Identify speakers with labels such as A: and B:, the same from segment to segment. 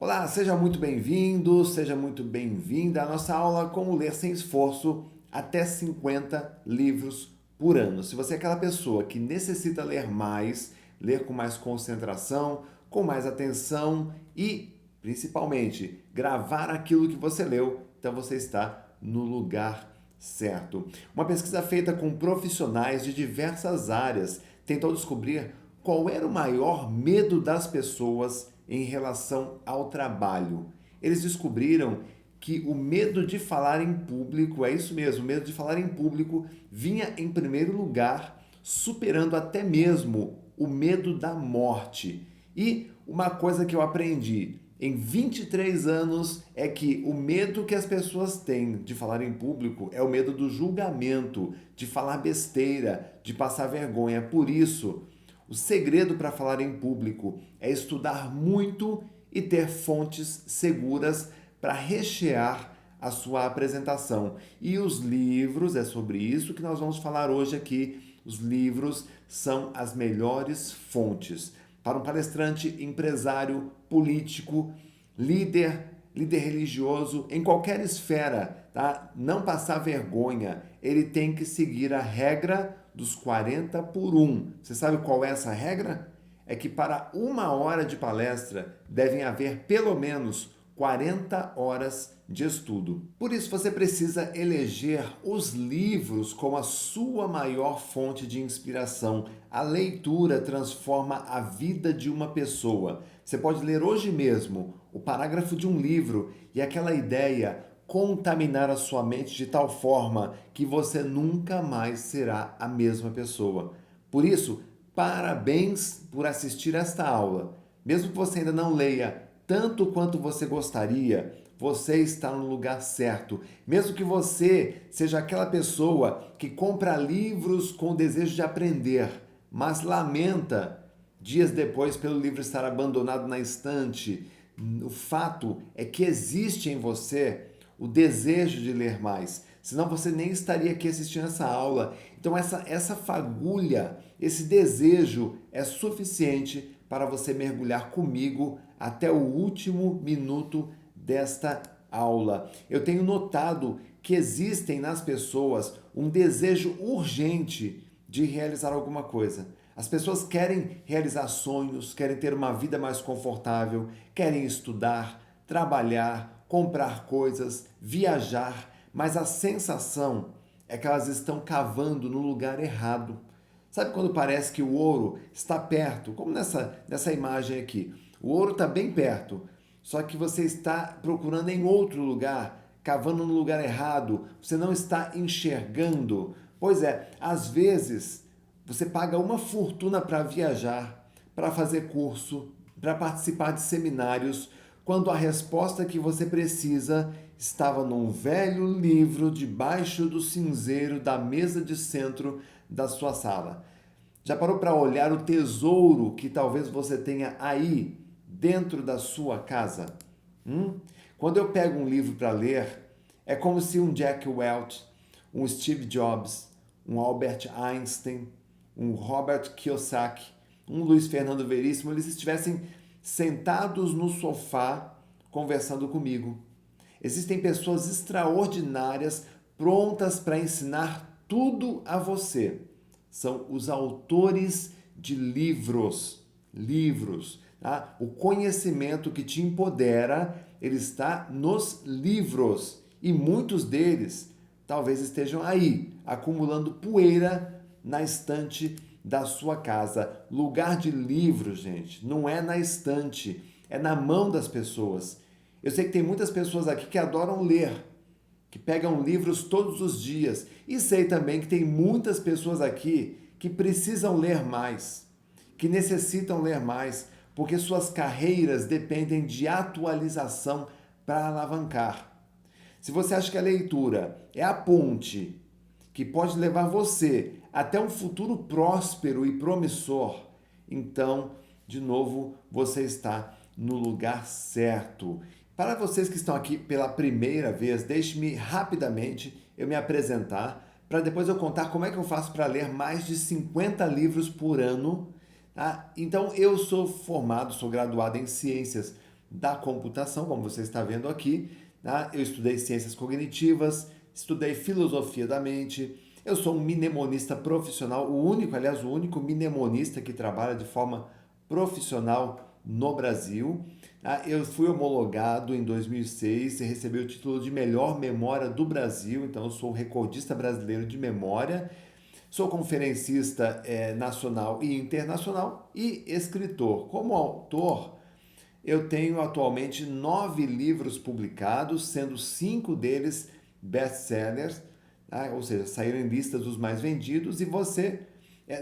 A: Olá, seja muito bem-vindo, seja muito bem-vinda à nossa aula Como Ler Sem Esforço até 50 livros por ano. Se você é aquela pessoa que necessita ler mais, ler com mais concentração, com mais atenção e, principalmente, gravar aquilo que você leu, então você está no lugar certo. Uma pesquisa feita com profissionais de diversas áreas tentou descobrir qual era o maior medo das pessoas em relação ao trabalho. Eles descobriram que o medo de falar em público, é isso mesmo, o medo de falar em público vinha em primeiro lugar, superando até mesmo o medo da morte. E uma coisa que eu aprendi em 23 anos é que o medo que as pessoas têm de falar em público é o medo do julgamento, de falar besteira, de passar vergonha. Por isso, o segredo para falar em público é estudar muito e ter fontes seguras para rechear a sua apresentação. E os livros, é sobre isso que nós vamos falar hoje aqui. Os livros são as melhores fontes para um palestrante, empresário, político, líder religioso, em qualquer esfera, tá? Não passar vergonha. Ele tem que seguir a regra dos 40 por 1. Você sabe qual é essa regra? É que para 1 hora de palestra devem haver pelo menos 40 horas de estudo. Por isso você precisa eleger os livros como a sua maior fonte de inspiração. A leitura transforma a vida de uma pessoa. Você pode ler hoje mesmo o parágrafo de um livro e aquela ideia contaminar a sua mente de tal forma que você nunca mais será a mesma pessoa. Por isso, parabéns por assistir esta aula. Mesmo que você ainda não leia tanto quanto você gostaria, você está no lugar certo. Mesmo que você seja aquela pessoa que compra livros com o desejo de aprender, mas lamenta dias depois pelo livro estar abandonado na estante, o fato é que existe em você o desejo de ler mais. Senão você nem estaria aqui assistindo essa aula. Então essa fagulha, esse desejo é suficiente para você mergulhar comigo até o último minuto desta aula. Eu tenho notado que existem nas pessoas um desejo urgente de realizar alguma coisa. As pessoas querem realizar sonhos, querem ter uma vida mais confortável, querem estudar, trabalhar, comprar coisas, viajar, mas a sensação é que elas estão cavando no lugar errado. Sabe quando parece que o ouro está perto? Como nessa imagem aqui. O ouro está bem perto, só que você está procurando em outro lugar, cavando no lugar errado, você não está enxergando. Pois é, às vezes você paga uma fortuna para viajar, para fazer curso, para participar de seminários, quando a resposta que você precisa estava num velho livro debaixo do cinzeiro da mesa de centro da sua sala. Já parou para olhar o tesouro que talvez você tenha aí dentro da sua casa? Quando eu pego um livro para ler, é como se um Jack Welch, um Steve Jobs, um Albert Einstein, um Robert Kiyosaki, um Luiz Fernando Veríssimo, eles estivessem sentados no sofá conversando comigo. Existem pessoas extraordinárias prontas para ensinar tudo a você. São os autores de livros. Tá? O conhecimento que te empodera, ele está nos livros. E muitos deles talvez estejam aí, acumulando poeira na estante da sua casa. Lugar de livro, gente, não é na estante, é na mão das pessoas. Eu sei que tem muitas pessoas aqui que adoram ler, que pegam livros todos os dias. E sei também que tem muitas pessoas aqui que precisam ler mais, que necessitam ler mais, porque suas carreiras dependem de atualização para alavancar. Se você acha que a leitura é a ponte que pode levar você até um futuro próspero e promissor, então, de novo, você está no lugar certo. Para vocês que estão aqui pela primeira vez, deixe-me rapidamente eu me apresentar, para depois eu contar como é que eu faço para ler mais de 50 livros por ano. Tá? Então, eu sou formado, sou graduado em Ciências da computação, como você está vendo aqui. Tá? Eu estudei ciências cognitivas, estudei filosofia da mente. Eu sou um mnemonista profissional, o único mnemonista que trabalha de forma profissional no Brasil. Tá? Eu fui homologado em 2006 e recebi o título de melhor memória do Brasil, então eu sou o recordista brasileiro de memória. Sou conferencista nacional e internacional e escritor. Como autor, eu tenho atualmente 9 livros publicados, sendo 5 deles best-sellers, tá? Ou seja, saíram em listas dos mais vendidos, e você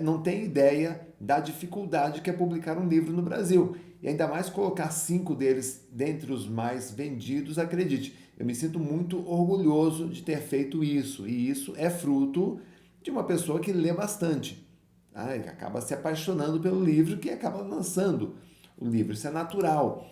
A: não tem ideia da dificuldade que é publicar um livro no Brasil. E ainda mais colocar 5 deles dentre os mais vendidos, acredite, eu me sinto muito orgulhoso de ter feito isso, e isso é fruto de uma pessoa que lê bastante, tá? E acaba se apaixonando pelo livro, que acaba lançando o livro, isso é natural.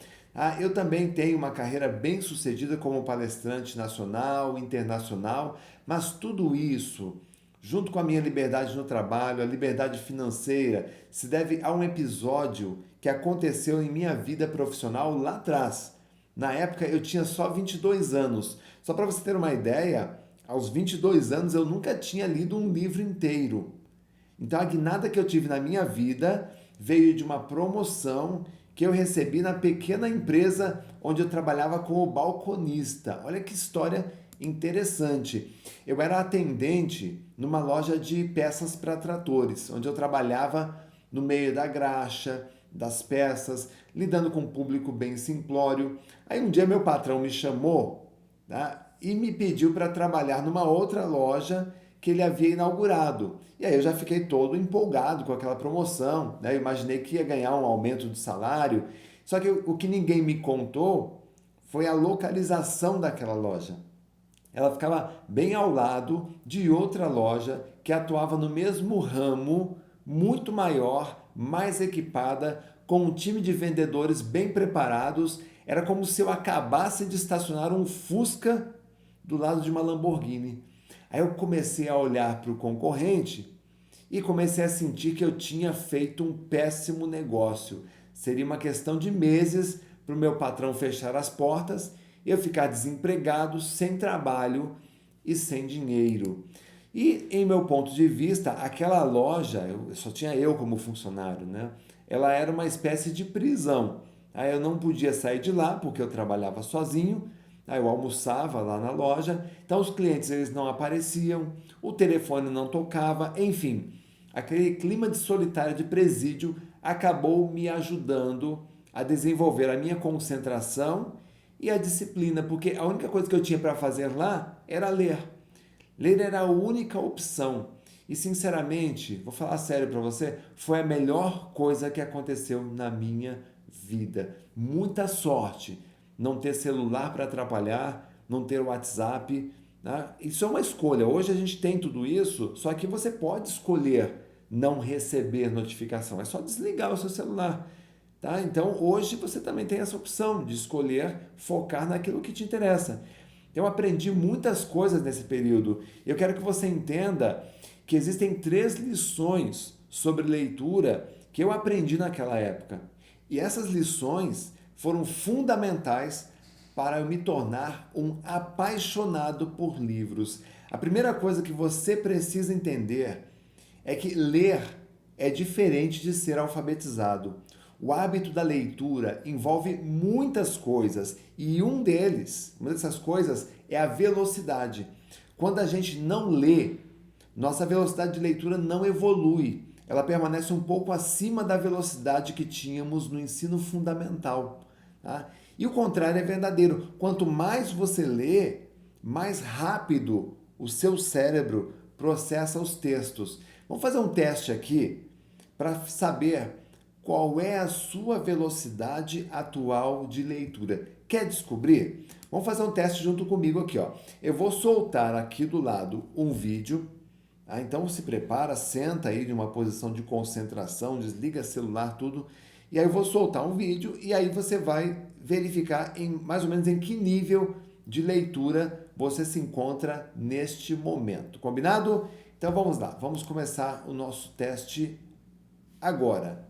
A: Eu também tenho uma carreira bem sucedida como palestrante nacional, internacional, mas tudo isso, junto com a minha liberdade no trabalho, a liberdade financeira, se deve a um episódio que aconteceu em minha vida profissional lá atrás. Na época eu tinha só 22 anos. Só para você ter uma ideia, aos 22 anos eu nunca tinha lido um livro inteiro. Então a guinada que eu tive na minha vida veio de uma promoção que eu recebi na pequena empresa onde eu trabalhava como balconista. Olha que história interessante. Eu era atendente numa loja de peças para tratores, onde eu trabalhava no meio da graxa, das peças, lidando com um público bem simplório. Aí um dia meu patrão me chamou, tá? E me pediu para trabalhar numa outra loja que ele havia inaugurado. E aí eu já fiquei todo empolgado com aquela promoção, né? Eu imaginei que ia ganhar um aumento de salário. Só que o que ninguém me contou foi a localização daquela loja. Ela ficava bem ao lado de outra loja que atuava no mesmo ramo, muito maior, mais equipada, com um time de vendedores bem preparados. Era como se eu acabasse de estacionar um Fusca do lado de uma Lamborghini. Aí eu comecei a olhar para o concorrente e comecei a sentir que eu tinha feito um péssimo negócio. Seria uma questão de meses para o meu patrão fechar as portas e eu ficar desempregado, sem trabalho e sem dinheiro. E, em meu ponto de vista, aquela loja, só tinha eu como funcionário, né? Ela era uma espécie de prisão. Aí eu não podia sair de lá porque eu trabalhava sozinho. Aí eu almoçava lá na loja, então os clientes eles não apareciam, o telefone não tocava, enfim, aquele clima de solitário de presídio acabou me ajudando a desenvolver a minha concentração e a disciplina, porque a única coisa que eu tinha para fazer lá era ler. Ler era a única opção. E sinceramente, vou falar sério para você, foi a melhor coisa que aconteceu na minha vida. Muita sorte não ter celular para atrapalhar, não ter WhatsApp, né? Isso é uma escolha. Hoje a gente tem tudo isso, só que você pode escolher não receber notificação. É só desligar o seu celular. Tá? Então hoje você também tem essa opção de escolher focar naquilo que te interessa. Eu aprendi muitas coisas nesse período. Eu quero que você entenda que existem 3 lições sobre leitura que eu aprendi naquela época. E essas lições foram fundamentais para eu me tornar um apaixonado por livros. A primeira coisa que você precisa entender é que ler é diferente de ser alfabetizado. O hábito da leitura envolve muitas coisas e uma dessas coisas é a velocidade. Quando a gente não lê, nossa velocidade de leitura não evolui. Ela permanece um pouco acima da velocidade que tínhamos no ensino fundamental. Tá? E o contrário é verdadeiro. Quanto mais você lê, mais rápido o seu cérebro processa os textos. Vamos fazer um teste aqui para saber qual é a sua velocidade atual de leitura. Quer descobrir? Vamos fazer um teste junto comigo aqui, ó. Eu vou soltar aqui do lado um vídeo. Então se prepara, senta aí de uma posição de concentração, desliga celular, tudo. E aí eu vou soltar um vídeo e aí você vai verificar mais ou menos em que nível de leitura você se encontra neste momento. Combinado? Então vamos lá, vamos começar o nosso teste agora.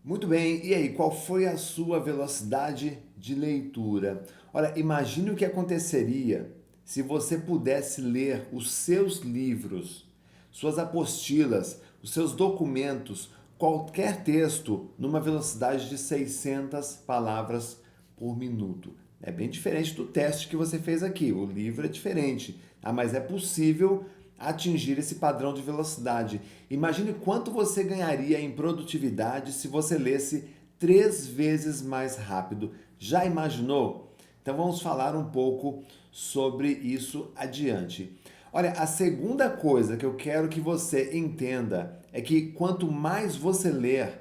A: Muito bem, e aí, qual foi a sua velocidade de leitura? Olha, imagine o que aconteceria se você pudesse ler os seus livros, suas apostilas, os seus documentos, qualquer texto, numa velocidade de 600 palavras por minuto. É bem diferente do teste que você fez aqui, o livro é diferente, mas é possível atingir esse padrão de velocidade. Imagine quanto você ganharia em produtividade se você lesse 3 vezes mais rápido. Já imaginou? Então vamos falar um pouco sobre isso adiante. Olha, a segunda coisa que eu quero que você entenda é que quanto mais você ler,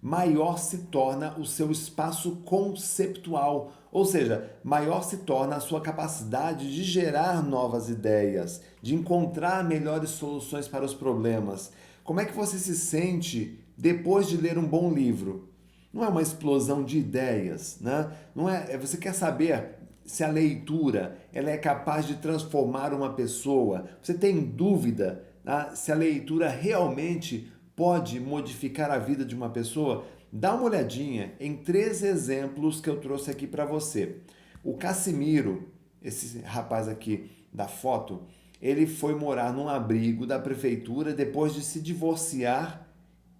A: maior se torna o seu espaço conceptual, ou seja, maior se torna a sua capacidade de gerar novas ideias, de encontrar melhores soluções para os problemas. Como é que você se sente depois de ler um bom livro? Não é uma explosão de ideias, né? Não é, você quer saber se a leitura ela é capaz de transformar uma pessoa? Você tem dúvida, né, se a leitura realmente pode modificar a vida de uma pessoa? Dá uma olhadinha em 3 exemplos que eu trouxe aqui para você. O Cassimiro, esse rapaz aqui da foto, ele foi morar num abrigo da prefeitura depois de se divorciar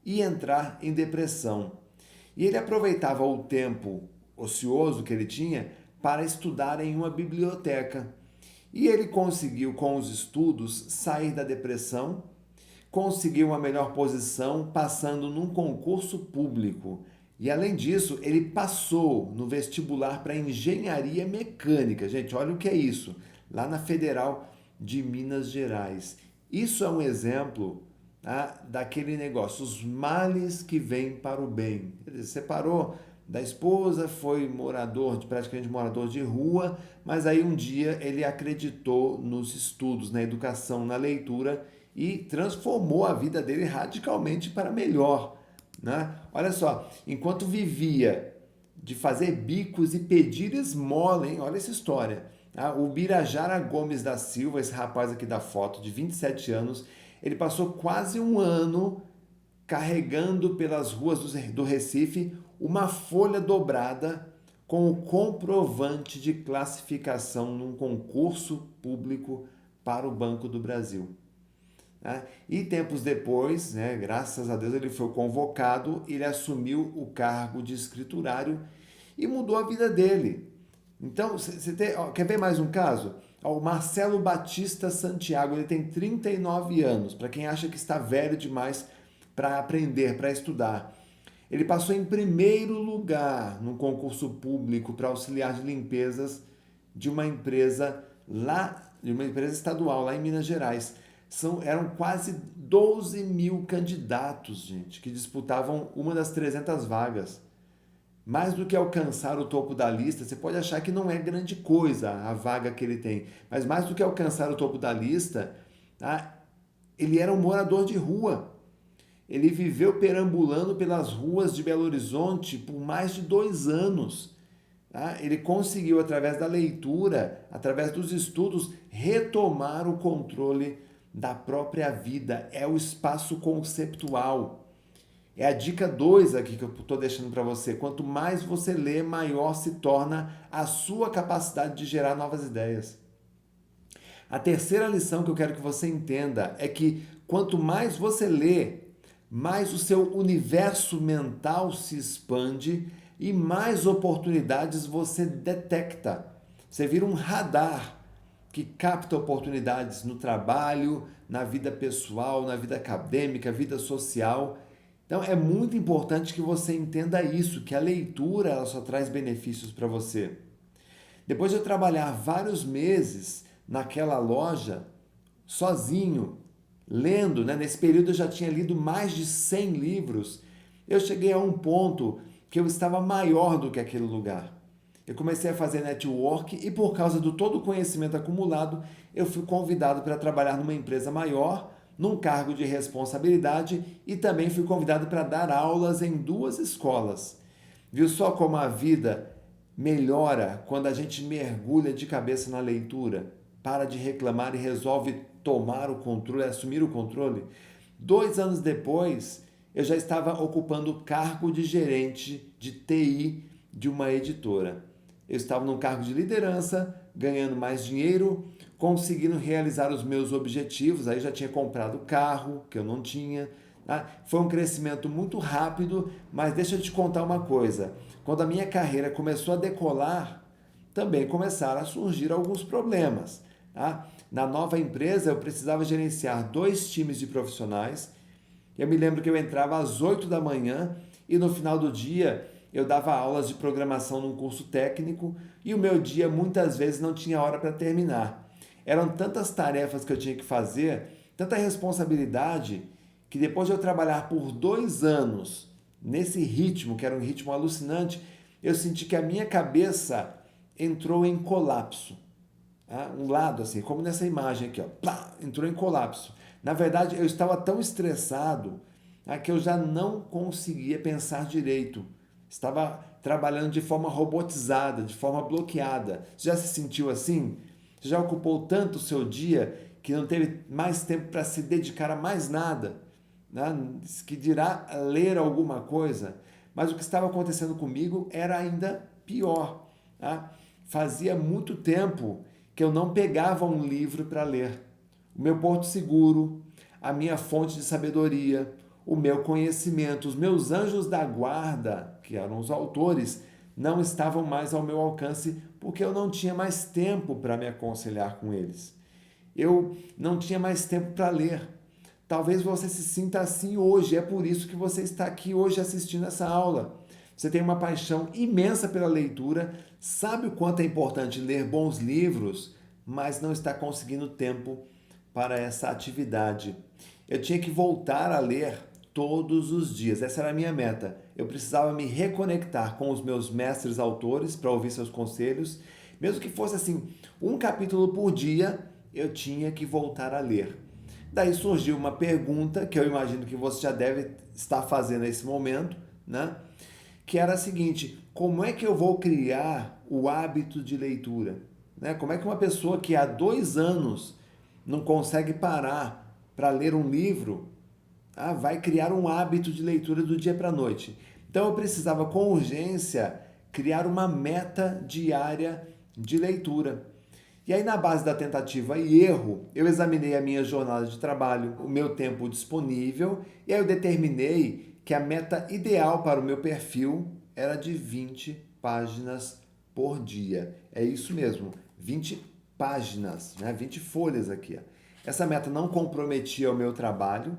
A: e entrar em depressão. E ele aproveitava o tempo ocioso que ele tinha para estudar em uma biblioteca. E ele conseguiu, com os estudos, sair da depressão, conseguiu uma melhor posição passando num concurso público. E além disso, ele passou no vestibular para engenharia mecânica. Gente, olha o que é isso, lá na Federal de Minas Gerais. Isso é um exemplo, tá, daquele negócio, os males que vêm para o bem. Ele separou da esposa, foi praticamente morador de rua, mas aí um dia ele acreditou nos estudos, na educação, na leitura e transformou a vida dele radicalmente para melhor, né? Olha só, enquanto vivia de fazer bicos e pedir esmola, hein? Olha essa história. Ah, o Birajara Gomes da Silva, esse rapaz aqui da foto, de 27 anos, ele passou quase um ano carregando pelas ruas do Recife uma folha dobrada com o comprovante de classificação num concurso público para o Banco do Brasil. Né? E tempos depois, né, graças a Deus, ele foi convocado, ele assumiu o cargo de escriturário e mudou a vida dele. Então, quer ver mais um caso? Ó, o Marcelo Batista Santiago, ele tem 39 anos, para quem acha que está velho demais para aprender, para estudar. Ele passou em primeiro lugar no concurso público para auxiliar de limpezas de uma empresa estadual lá em Minas Gerais. Eram quase 12 mil candidatos, gente, que disputavam uma das 300 vagas. Mais do que alcançar o topo da lista, você pode achar que não é grande coisa a vaga que ele tem, mas mais do que alcançar o topo da lista, tá? Ele era um morador de rua. Ele viveu perambulando pelas ruas de Belo Horizonte por mais de 2 anos. Tá? Ele conseguiu, através da leitura, através dos estudos, retomar o controle da própria vida. É o espaço conceptual. É a dica 2 aqui que eu estou deixando para você. Quanto mais você lê, maior se torna a sua capacidade de gerar novas ideias. A terceira lição que eu quero que você entenda é que quanto mais você lê, mais o seu universo mental se expande e mais oportunidades você detecta. Você vira um radar que capta oportunidades no trabalho, na vida pessoal, na vida acadêmica, vida social. Então é muito importante que você entenda isso, que a leitura ela só traz benefícios para você. Depois de eu trabalhar vários meses naquela loja, sozinho, lendo, né? Nesse período eu já tinha lido mais de 100 livros, eu cheguei a um ponto que eu estava maior do que aquele lugar. Eu comecei a fazer network e por causa do todo o conhecimento acumulado, eu fui convidado para trabalhar numa empresa maior, num cargo de responsabilidade e também fui convidado para dar aulas em 2 escolas. Viu só como a vida melhora quando a gente mergulha de cabeça na leitura, para de reclamar e resolve tomar o controle, assumir o controle? 2 anos depois, eu já estava ocupando o cargo de gerente de TI de uma editora. Eu estava num cargo de liderança, ganhando mais dinheiro, conseguindo realizar os meus objetivos. Aí já tinha comprado carro, que eu não tinha. Tá? Foi um crescimento muito rápido, mas deixa eu te contar uma coisa. Quando a minha carreira começou a decolar, também começaram a surgir alguns problemas. Tá? Na nova empresa, eu precisava gerenciar 2 times de profissionais. Eu me lembro que eu entrava às 8 da manhã e no final do dia eu dava aulas de programação num curso técnico e o meu dia muitas vezes não tinha hora para terminar. Eram tantas tarefas que eu tinha que fazer, tanta responsabilidade, que depois de eu trabalhar por 2 anos nesse ritmo, que era um ritmo alucinante, eu senti que a minha cabeça entrou em colapso. Tá? Um lado, assim, como nessa imagem aqui, ó, plá, entrou em colapso. Na verdade, eu estava tão estressado, tá, que eu já não conseguia pensar direito. Estava trabalhando de forma robotizada, de forma bloqueada. Você já se sentiu assim? Você já ocupou tanto o seu dia que não teve mais tempo para se dedicar a mais nada, né? Que dirá ler alguma coisa. Mas o que estava acontecendo comigo era ainda pior. Tá? Fazia muito tempo que eu não pegava um livro para ler. O meu porto seguro, a minha fonte de sabedoria, o meu conhecimento, os meus anjos da guarda, que eram os autores, não estavam mais ao meu alcance porque eu não tinha mais tempo para me aconselhar com eles. Eu não tinha mais tempo para ler. Talvez você se sinta assim hoje, é por isso que você está aqui hoje assistindo essa aula. Você tem uma paixão imensa pela leitura, sabe o quanto é importante ler bons livros, mas não está conseguindo tempo para essa atividade. Eu tinha que voltar a ler todos os dias, essa era a minha meta. Eu precisava me reconectar com os meus mestres autores para ouvir seus conselhos, mesmo que fosse assim, um capítulo por dia, eu tinha que voltar a ler. Daí surgiu uma pergunta que eu imagino que você já deve estar fazendo nesse momento, né? Que era a seguinte: como é que eu vou criar o hábito de leitura? Né? Como é que uma pessoa que há 2 anos não consegue parar para ler um livro, vai criar um hábito de leitura do dia para a noite? Então eu precisava com urgência criar uma meta diária de leitura. E aí, na base da tentativa e erro, eu examinei a minha jornada de trabalho, o meu tempo disponível, e aí eu determinei que a meta ideal para o meu perfil era de 20 páginas por dia. É isso mesmo, 20 páginas, né? 20 folhas aqui. Essa meta não comprometia o meu trabalho,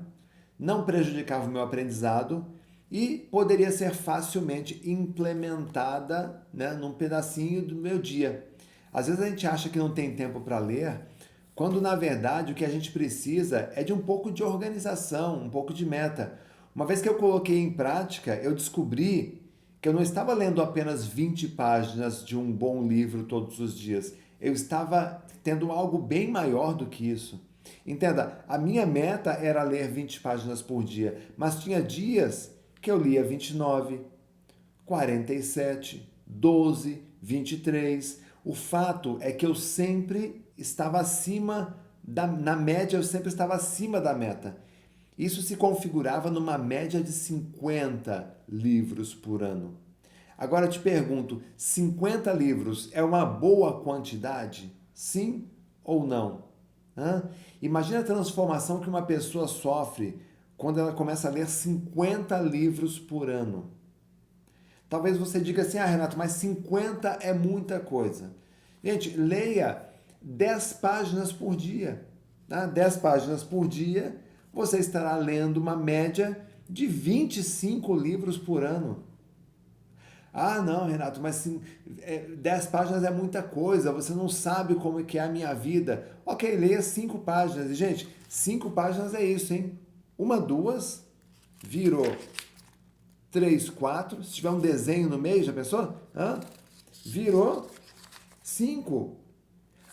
A: não prejudicava o meu aprendizado e poderia ser facilmente implementada, né, num pedacinho do meu dia. Às vezes a gente acha que não tem tempo para ler, quando na verdade o que a gente precisa é de um pouco de organização, um pouco de meta. Uma vez que eu coloquei em prática, eu descobri que eu não estava lendo apenas 20 páginas de um bom livro todos os dias. Eu estava tendo algo bem maior do que isso. Entenda, a minha meta era ler 20 páginas por dia, mas tinha dias que eu lia 29, 47, 12, 23. O fato é que eu sempre estava na média, eu sempre estava acima da meta. Isso se configurava numa média de 50 livros por ano. Agora eu te pergunto, 50 livros é uma boa quantidade? Sim ou não? Imagina a transformação que uma pessoa sofre quando ela começa a ler 50 livros por ano. Talvez você diga assim, Renato, mas 50 é muita coisa. Gente, leia 10 páginas por dia. Tá? 10 páginas por dia, você estará lendo uma média de 25 livros por ano. Não, Renato, mas 10 páginas é muita coisa, você não sabe como é que é a minha vida. Ok, leia 5 páginas. E, gente, 5 páginas é isso, hein? 1, 2, virou 3, 4. Se tiver um desenho no meio, já pensou? Virou 5.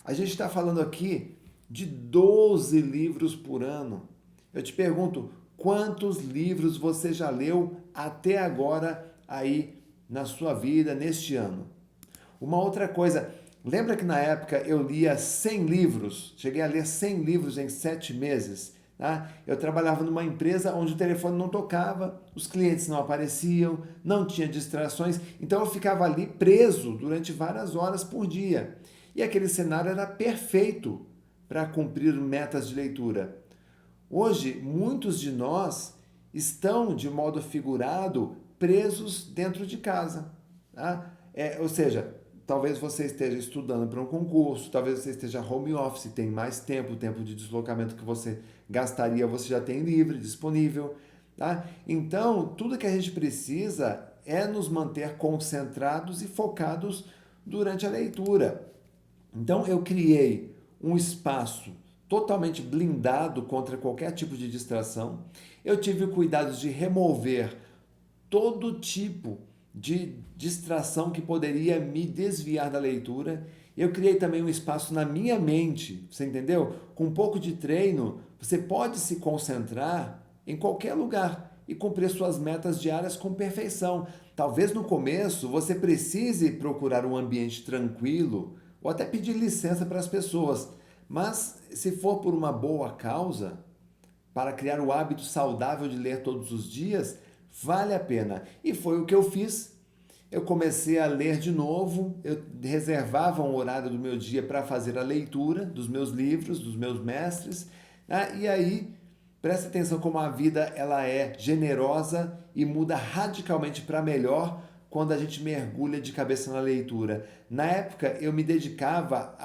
A: A gente está falando aqui de 12 livros por ano. Eu te pergunto, quantos livros você já leu até agora aí na sua vida, neste ano? Uma outra coisa, lembra que na época eu lia 100 livros? Cheguei a ler 100 livros em 7 meses. tá? Eu trabalhava numa empresa onde o telefone não tocava, os clientes não apareciam, não tinha distrações, então eu ficava ali preso durante várias horas por dia. E aquele cenário era perfeito para cumprir metas de leitura. Hoje, muitos de nós estão, de modo figurado, presos dentro de casa. Tá? Ou seja, talvez você esteja estudando para um concurso, talvez você esteja home office, tem mais tempo, o tempo de deslocamento que você gastaria, você já tem livre, disponível. Tá? Então, tudo que a gente precisa é nos manter concentrados e focados durante a leitura. Então, eu criei um espaço totalmente blindado contra qualquer tipo de distração. Eu tive o cuidado de remover todo tipo de distração que poderia me desviar da leitura. Eu criei também um espaço na minha mente, você entendeu? Com um pouco de treino, você pode se concentrar em qualquer lugar e cumprir suas metas diárias com perfeição. Talvez no começo você precise procurar um ambiente tranquilo ou até pedir licença para as pessoas, mas se for por uma boa causa, para criar o hábito saudável de ler todos os dias, vale a pena. E foi o que eu fiz. Eu comecei a ler de novo, eu reservava um horário do meu dia para fazer a leitura dos meus livros, dos meus mestres, né? E aí, presta atenção como a vida ela é generosa e muda radicalmente para melhor quando a gente mergulha de cabeça na leitura. Na época, eu me dedicava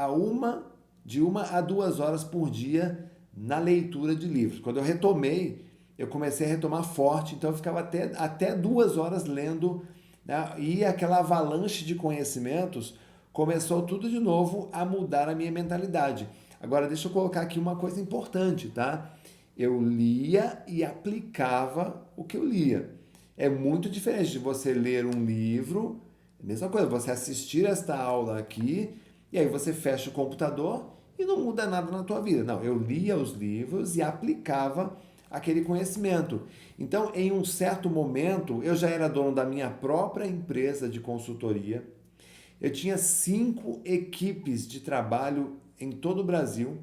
A: de 1 a 2 horas por dia na leitura de livros. Quando eu retomei, eu comecei a retomar forte, então eu ficava até 2 horas lendo, né? E aquela avalanche de conhecimentos começou tudo de novo a mudar a minha mentalidade. Agora, deixa eu colocar aqui uma coisa importante, tá? Eu lia e aplicava o que eu lia. É muito diferente de você ler um livro, mesma coisa, você assistir esta aula aqui, e aí você fecha o computador e não muda nada na tua vida. Não, eu lia os livros e aplicava aquele conhecimento. Então, em um certo momento, eu já era dono da minha própria empresa de consultoria. Eu tinha 5 equipes de trabalho em todo o Brasil.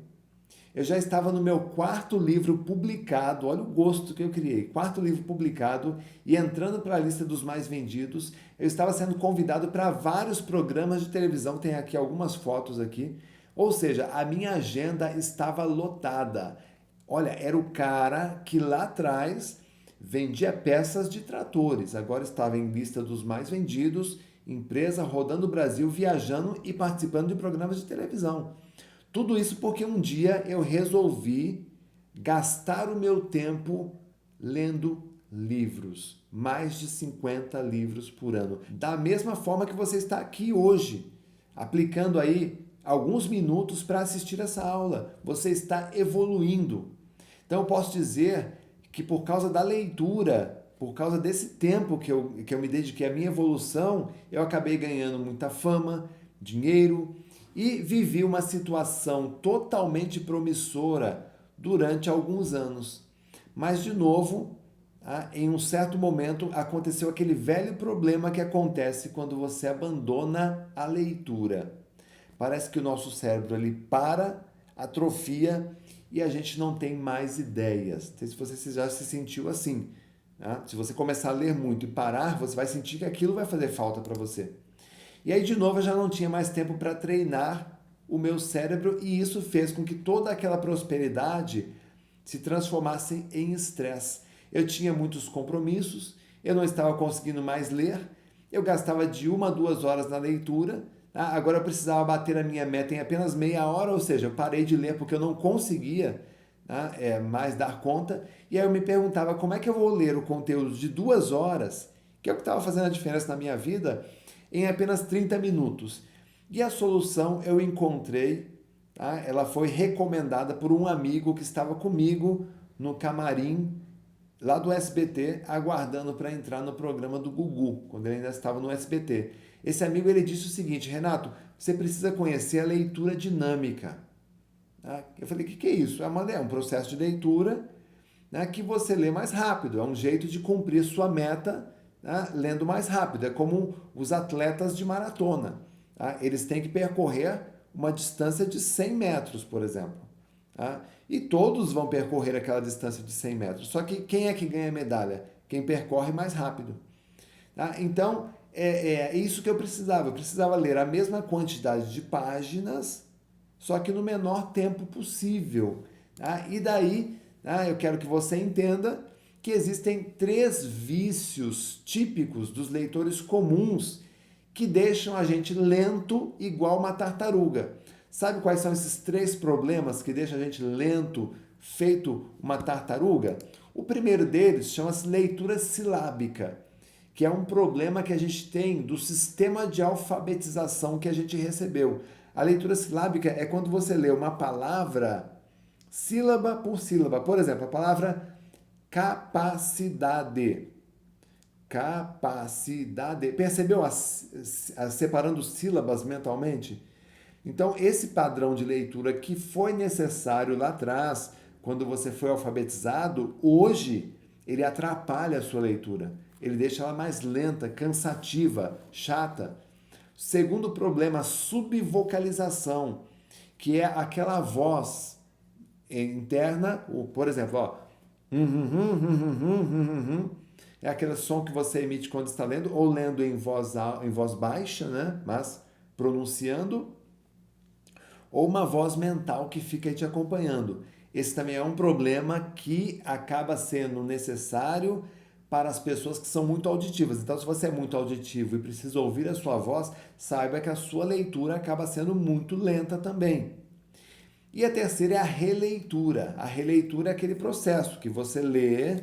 A: Eu já estava no meu 4º livro publicado, olha o gosto que eu criei, 4º livro publicado e entrando para a lista dos mais vendidos. Eu estava sendo convidado para vários programas de televisão, tem aqui algumas fotos aqui. Ou seja, a minha agenda estava lotada. Olha, era o cara que lá atrás vendia peças de tratores, agora estava em lista dos mais vendidos, empresa rodando o Brasil, viajando e participando de programas de televisão. Tudo isso porque um dia eu resolvi gastar o meu tempo lendo livros, mais de 50 livros por ano. Da mesma forma que você está aqui hoje, aplicando aí alguns minutos para assistir essa aula. Você está evoluindo. Então eu posso dizer que por causa da leitura, por causa desse tempo que eu me dediquei à minha evolução, eu acabei ganhando muita fama, dinheiro, e vivi uma situação totalmente promissora durante alguns anos. Mas, de novo, em um certo momento aconteceu aquele velho problema que acontece quando você abandona a leitura. Parece que o nosso cérebro ele para, atrofia e a gente não tem mais ideias. Não sei se você já se sentiu assim. Se você começar a ler muito e parar, você vai sentir que aquilo vai fazer falta para você. E aí, de novo, eu já não tinha mais tempo para treinar o meu cérebro e isso fez com que toda aquela prosperidade se transformasse em estresse. Eu tinha muitos compromissos, eu não estava conseguindo mais ler, eu gastava de 1 a 2 horas na leitura, agora eu precisava bater a minha meta em apenas meia hora, ou seja, eu parei de ler porque eu não conseguia mais dar conta, e aí eu me perguntava como é que eu vou ler o conteúdo de 2 horas, que é o que estava fazendo a diferença na minha vida, em apenas 30 minutos. E a solução eu encontrei, ela foi recomendada por um amigo que estava comigo no camarim lá do SBT, aguardando para entrar no programa do Gugu, quando ele ainda estava no SBT. Esse amigo ele disse o seguinte: Renato, você precisa conhecer a leitura dinâmica. Eu falei, o que é isso? É um processo de leitura que você lê mais rápido, é um jeito de cumprir sua meta lendo mais rápido. É como os atletas de maratona. Eles têm que percorrer uma distância de 100 metros, por exemplo. E todos vão percorrer aquela distância de 100 metros. Só que quem é que ganha a medalha? Quem percorre mais rápido. Tá? Então, é isso que eu precisava. Eu precisava ler a mesma quantidade de páginas, só que no menor tempo possível. Tá? E daí, tá, eu quero que você entenda que existem 3 vícios típicos dos leitores comuns que deixam a gente lento igual uma tartaruga. Sabe quais são esses 3 problemas que deixam a gente lento, feito uma tartaruga? O primeiro deles chama-se leitura silábica, que é um problema que a gente tem do sistema de alfabetização que a gente recebeu. A leitura silábica é quando você lê uma palavra sílaba por sílaba. Por exemplo, a palavra capacidade. Capacidade. Percebeu separando sílabas mentalmente? Então, esse padrão de leitura que foi necessário lá atrás, quando você foi alfabetizado, hoje ele atrapalha a sua leitura. Ele deixa ela mais lenta, cansativa, chata. Segundo problema, a subvocalização, que é aquela voz interna, por exemplo, ó, é aquele som que você emite quando está lendo, ou lendo em voz baixa, né? Mas pronunciando, ou uma voz mental que fica aí te acompanhando. Esse também é um problema que acaba sendo necessário para as pessoas que são muito auditivas. Então, se você é muito auditivo e precisa ouvir a sua voz, saiba que a sua leitura acaba sendo muito lenta também. E a terceira é a releitura. A releitura é aquele processo que você lê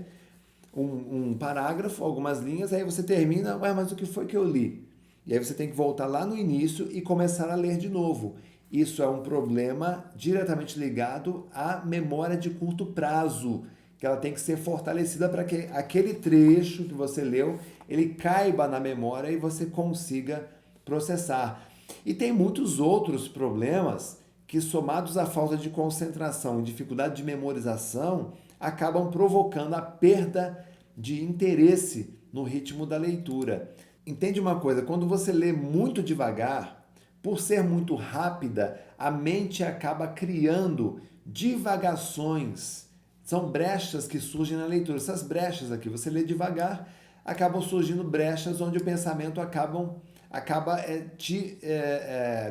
A: um parágrafo, algumas linhas, aí você termina, mas o que foi que eu li? E aí você tem que voltar lá no início e começar a ler de novo. Isso é um problema diretamente ligado à memória de curto prazo, que ela tem que ser fortalecida para que aquele trecho que você leu, ele caiba na memória e você consiga processar. E tem muitos outros problemas que, somados à falta de concentração e dificuldade de memorização, acabam provocando a perda de interesse no ritmo da leitura. Entende uma coisa? Quando você lê muito devagar, por ser muito rápida, a mente acaba criando divagações. São brechas que surgem na leitura. Essas brechas aqui, você lê devagar, acabam surgindo brechas onde o pensamento acaba te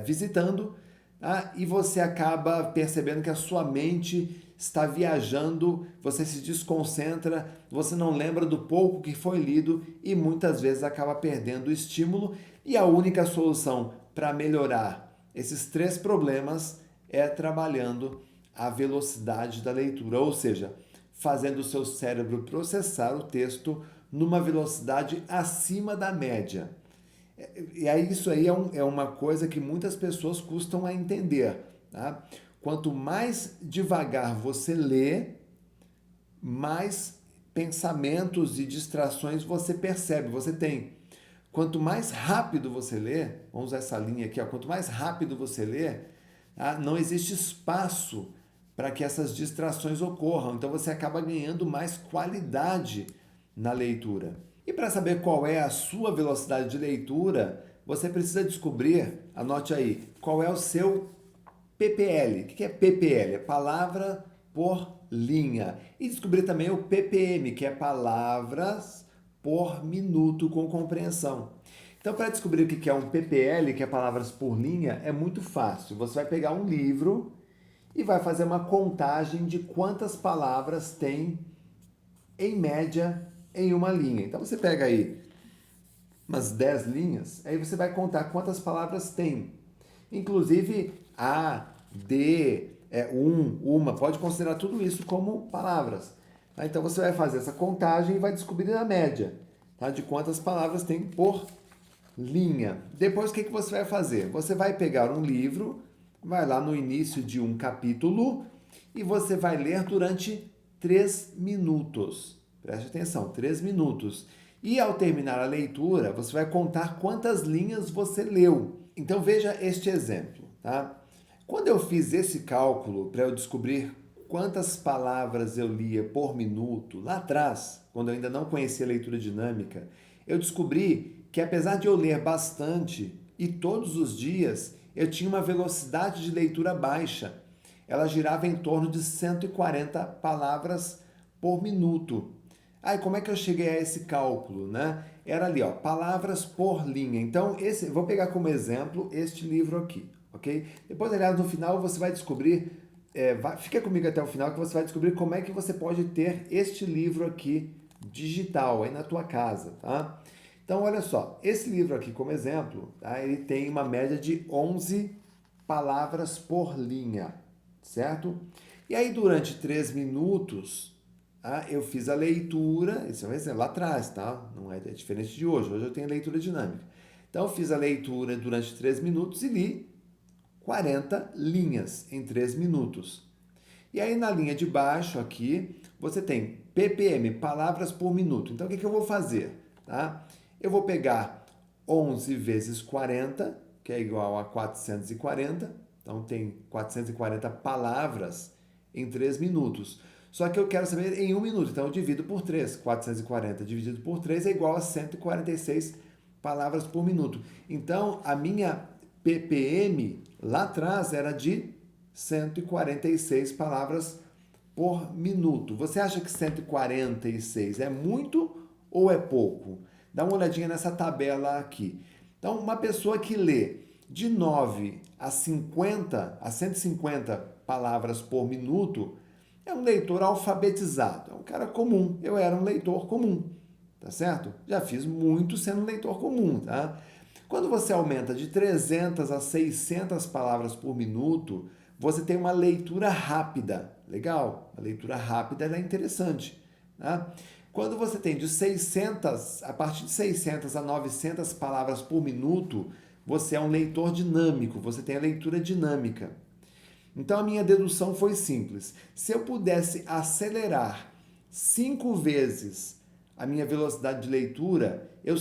A: visitando, tá? E você acaba percebendo que a sua mente está viajando, você se desconcentra, você não lembra do pouco que foi lido e muitas vezes acaba perdendo o estímulo. E a única solução para melhorar esses 3 problemas é trabalhando a velocidade da leitura, ou seja, fazendo o seu cérebro processar o texto numa velocidade acima da média. E aí isso aí é uma coisa que muitas pessoas custam a entender, tá? Quanto mais devagar você lê, mais pensamentos e distrações você percebe, você tem. Quanto mais rápido você lê, vamos usar essa linha aqui, ó, quanto mais rápido você lê, tá? Não existe espaço para que essas distrações ocorram. Então você acaba ganhando mais qualidade na leitura. E para saber qual é a sua velocidade de leitura, você precisa descobrir, anote aí, qual é o seu PPL. O que é PPL? É palavra por linha. E descobrir também o PPM, que é palavras por minuto com compreensão. Então, para descobrir o que é um PPL, que é palavras por linha, é muito fácil. Você vai pegar um livro e vai fazer uma contagem de quantas palavras tem, em média, em uma linha. Então, você pega aí umas 10 linhas, aí você vai contar quantas palavras tem. Inclusive, A, D, uma, pode considerar tudo isso como palavras. Tá? Então, você vai fazer essa contagem e vai descobrir a média, tá? De quantas palavras tem por linha. Depois, o que você vai fazer? Você vai pegar um livro, vai lá no início de um capítulo e você vai ler durante 3 minutos. Preste atenção, 3 minutos. E ao terminar a leitura, você vai contar quantas linhas você leu. Então veja este exemplo, tá? Quando eu fiz esse cálculo para eu descobrir quantas palavras eu lia por minuto, lá atrás, quando eu ainda não conhecia a leitura dinâmica, eu descobri que apesar de eu ler bastante e todos os dias, eu tinha uma velocidade de leitura baixa. ela girava em torno de 140 palavras por minuto. E como é que eu cheguei a esse cálculo, né? Era ali, ó, palavras por linha. Então, vou pegar como exemplo este livro aqui, ok? Depois, aliás, no final você vai descobrir, fica comigo até o final que você vai descobrir como é que você pode ter este livro aqui digital aí na tua casa, tá? Então, olha só, esse livro aqui como exemplo, tá? Ele tem uma média de 11 palavras por linha, certo? E aí, durante 3 minutos, eu fiz a leitura, esse é um exemplo lá atrás, tá? Não é diferente de hoje. Hoje eu tenho leitura dinâmica. Então, eu fiz a leitura durante 3 minutos e li 40 linhas em 3 minutos. E aí, na linha de baixo aqui, você tem ppm, palavras por minuto. Então, o que eu vou fazer? Tá? Eu vou pegar 11 vezes 40, que é igual a 440. Então, tem 440 palavras em 3 minutos. Só que eu quero saber em 1 minuto, então eu divido por 3. 440 dividido por 3 é igual a 146 palavras por minuto. Então, a minha ppm lá atrás era de 146 palavras por minuto. Você acha que 146 é muito ou é pouco? Dá uma olhadinha nessa tabela aqui. Então, uma pessoa que lê de 9 a 150 palavras por minuto é um leitor alfabetizado, é um cara comum. Eu era um leitor comum, tá certo? Já fiz muito sendo um leitor comum, tá? Quando você aumenta de 300 a 600 palavras por minuto, você tem uma leitura rápida. Legal? A leitura rápida é interessante, tá? Quando você tem de 600, a partir de 600 a 900 palavras por minuto, você é um leitor dinâmico, você tem a leitura dinâmica. Então a minha dedução foi simples. Se eu pudesse acelerar 5 vezes a minha velocidade de leitura, eu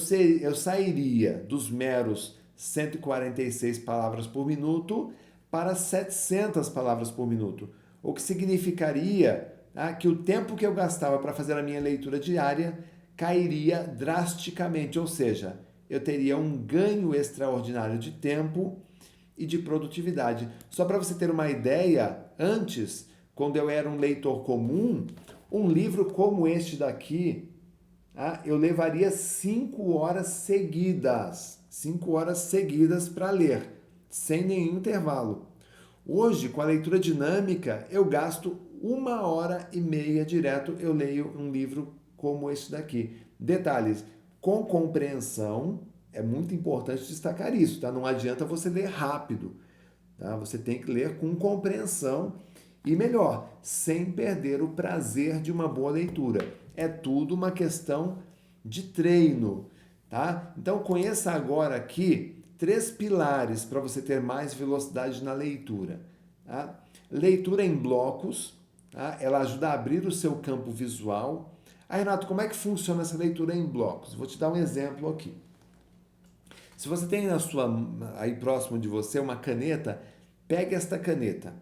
A: sairia dos meros 146 palavras por minuto para 700 palavras por minuto, o que significaria que o tempo que eu gastava para fazer a minha leitura diária cairia drasticamente, ou seja, eu teria um ganho extraordinário de tempo e de produtividade. Só para você ter uma ideia, antes, quando eu era um leitor comum, um livro como este daqui, eu levaria 5 horas seguidas. 5 horas seguidas para ler, sem nenhum intervalo. Hoje, com a leitura dinâmica, eu gasto 1h30 direto, eu leio um livro como este daqui. Detalhes, com compreensão. É muito importante destacar isso, tá? Não adianta você ler rápido, tá? Você tem que ler com compreensão e, melhor, sem perder o prazer de uma boa leitura. É tudo uma questão de treino, tá? Então, conheça agora aqui 3 pilares para você ter mais velocidade na leitura, tá? Leitura em blocos, tá? Ela ajuda a abrir o seu campo visual. Renato, como é que funciona essa leitura em blocos? Vou te dar um exemplo aqui. Se você tem aí próximo de você uma caneta, pegue esta caneta.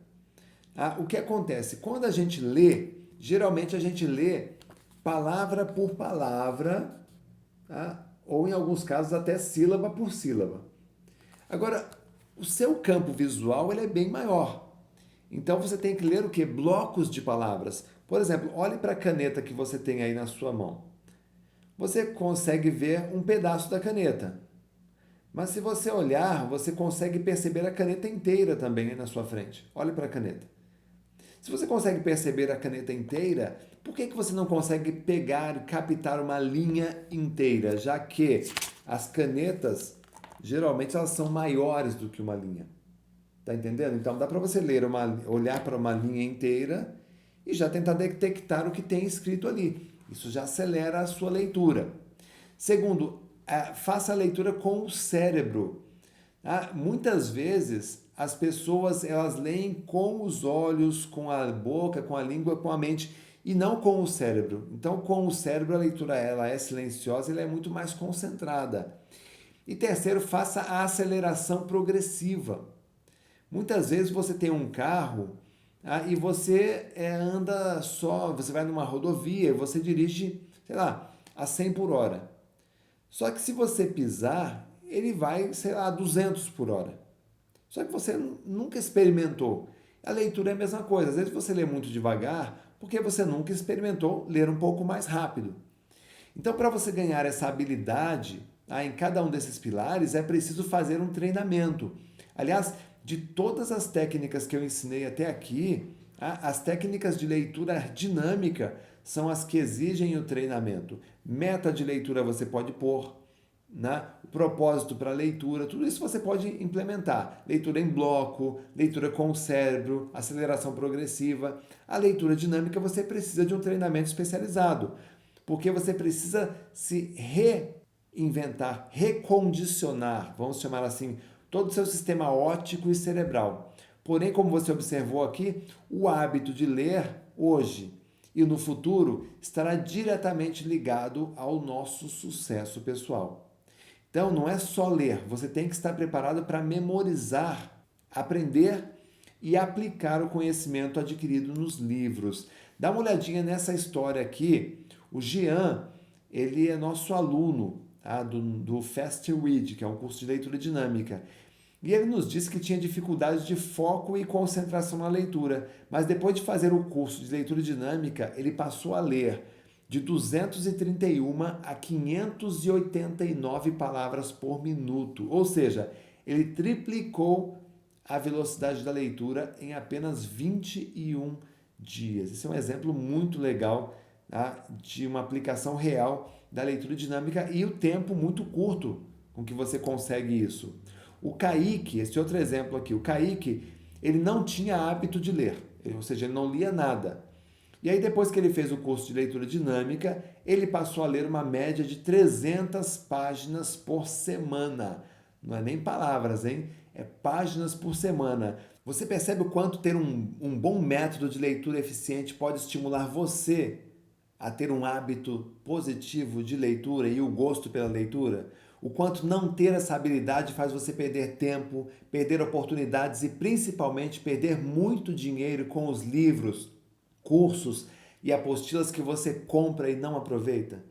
A: O que acontece? Quando a gente lê, geralmente a gente lê palavra por palavra, tá? Ou em alguns casos até sílaba por sílaba. Agora, o seu campo visual ele é bem maior. Então você tem que ler o quê? Blocos de palavras. Por exemplo, olhe para a caneta que você tem aí na sua mão. Você consegue ver um pedaço da caneta. Mas se você olhar, você consegue perceber a caneta inteira também aí na sua frente. Olhe para a caneta. Se você consegue perceber a caneta inteira, por que você não consegue pegar e captar uma linha inteira? Já que as canetas, geralmente, elas são maiores do que uma linha. Tá entendendo? Então, dá para você olhar para uma linha inteira e já tentar detectar o que tem escrito ali. Isso já acelera a sua leitura. Segundo, faça a leitura com o cérebro. Muitas vezes as pessoas elas leem com os olhos, com a boca, com a língua, com a mente e não com o cérebro. Então, com o cérebro a leitura ela é silenciosa, ela é muito mais concentrada. E terceiro, faça a aceleração progressiva. Muitas vezes você tem um carro e você anda só, você vai numa rodovia e você dirige, sei lá, a 100 por hora. Só que se você pisar, ele vai, sei lá, a 200 por hora. Só que você nunca experimentou. A leitura é a mesma coisa. Às vezes você lê muito devagar porque você nunca experimentou ler um pouco mais rápido. Então, para você ganhar essa habilidade em cada um desses pilares, é preciso fazer um treinamento. Aliás, de todas as técnicas que eu ensinei até aqui, as técnicas de leitura dinâmica são as que exigem o treinamento. Meta de leitura você pode pôr, né? O propósito para a leitura, tudo isso você pode implementar. Leitura em bloco, leitura com o cérebro, aceleração progressiva. A leitura dinâmica você precisa de um treinamento especializado, porque você precisa se reinventar, recondicionar, vamos chamar assim, todo o seu sistema óptico e cerebral. Porém, como você observou aqui, o hábito de ler hoje e no futuro estará diretamente ligado ao nosso sucesso pessoal. Então, não é só ler, você tem que estar preparado para memorizar, aprender e aplicar o conhecimento adquirido nos livros. Dá uma olhadinha nessa história aqui. O Jean, ele é nosso aluno, tá? do Fast Read, que é um curso de leitura dinâmica. E ele nos disse que tinha dificuldade de foco e concentração na leitura, mas depois de fazer o curso de leitura dinâmica, ele passou a ler de 231 a 589 palavras por minuto. Ou seja, ele triplicou a velocidade da leitura em apenas 21 dias. Esse é um exemplo muito legal, tá? De uma aplicação real da leitura dinâmica e o tempo muito curto com que você consegue isso. O Kaique, esse outro exemplo aqui, o Kaique, ele não tinha hábito de ler, ou seja, ele não lia nada. E aí depois que ele fez o curso de leitura dinâmica, ele passou a ler uma média de 300 páginas por semana. Não é nem palavras, hein? É páginas por semana. Você percebe o quanto ter um bom método de leitura eficiente pode estimular você a ter um hábito positivo de leitura e o gosto pela leitura? O quanto não ter essa habilidade faz você perder tempo, perder oportunidades e principalmente perder muito dinheiro com os livros, cursos e apostilas que você compra e não aproveita?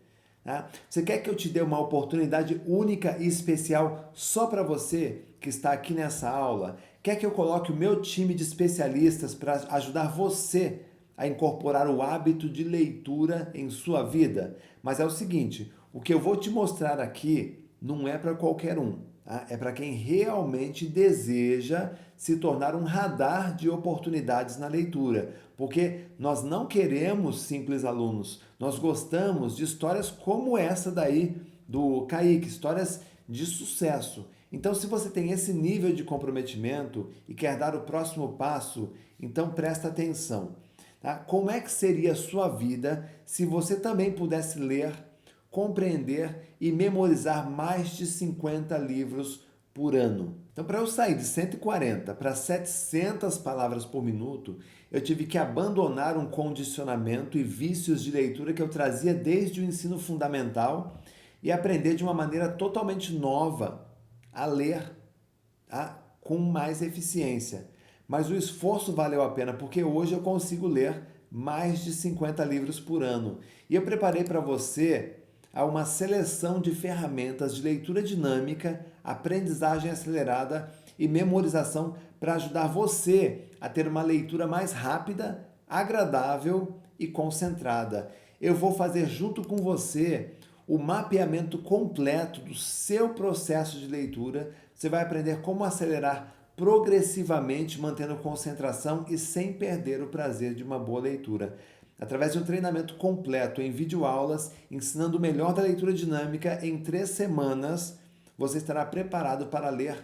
A: Tá? Você quer que eu te dê uma oportunidade única e especial só para você que está aqui nessa aula? Quer que eu coloque o meu time de especialistas para ajudar você a incorporar o hábito de leitura em sua vida? Mas é o seguinte, o que eu vou te mostrar aqui não é para qualquer um, tá? É para quem realmente deseja se tornar um radar de oportunidades na leitura, porque nós não queremos simples alunos, nós gostamos de histórias como essa daí do Kaique, histórias de sucesso. Então, se você tem esse nível de comprometimento e quer dar o próximo passo, então presta atenção. Tá? Como é que seria a sua vida se você também pudesse ler, compreender e memorizar mais de 50 livros por ano? Então, para eu sair de 140 para 700 palavras por minuto, eu tive que abandonar um condicionamento e vícios de leitura que eu trazia desde o ensino fundamental e aprender de uma maneira totalmente nova a ler, tá? Com mais eficiência. Mas o esforço valeu a pena, porque hoje eu consigo ler mais de 50 livros por ano. E eu preparei para você uma seleção de ferramentas de leitura dinâmica, aprendizagem acelerada e memorização para ajudar você a ter uma leitura mais rápida, agradável e concentrada. Eu vou fazer junto com você o mapeamento completo do seu processo de leitura. Você vai aprender como acelerar progressivamente, mantendo concentração e sem perder o prazer de uma boa leitura. Através de um treinamento completo em videoaulas, ensinando o melhor da leitura dinâmica em 3 semanas, você estará preparado para ler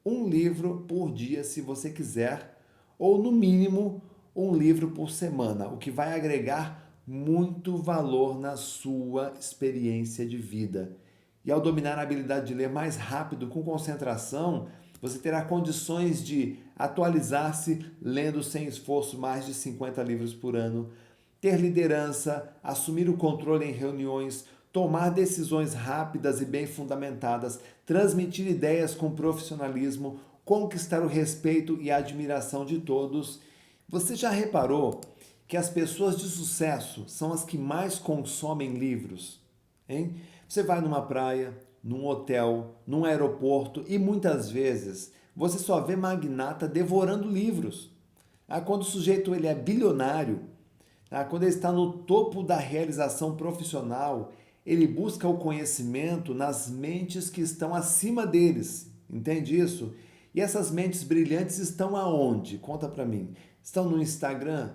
A: um livro por dia, se você quiser, ou no mínimo um livro por semana, o que vai agregar muito valor na sua experiência de vida. E ao dominar a habilidade de ler mais rápido, com concentração, você terá condições de atualizar-se lendo sem esforço mais de 50 livros por ano, ter liderança, assumir o controle em reuniões, tomar decisões rápidas e bem fundamentadas, transmitir ideias com profissionalismo, conquistar o respeito e a admiração de todos. Você já reparou que as pessoas de sucesso são as que mais consomem livros? Hein? Você vai numa praia, num hotel, num aeroporto e muitas vezes você só vê magnata devorando livros. Quando o sujeito ele é bilionário, quando ele está no topo da realização profissional, ele busca o conhecimento nas mentes que estão acima deles. Entende isso? E essas mentes brilhantes estão aonde? Conta para mim. Estão no Instagram,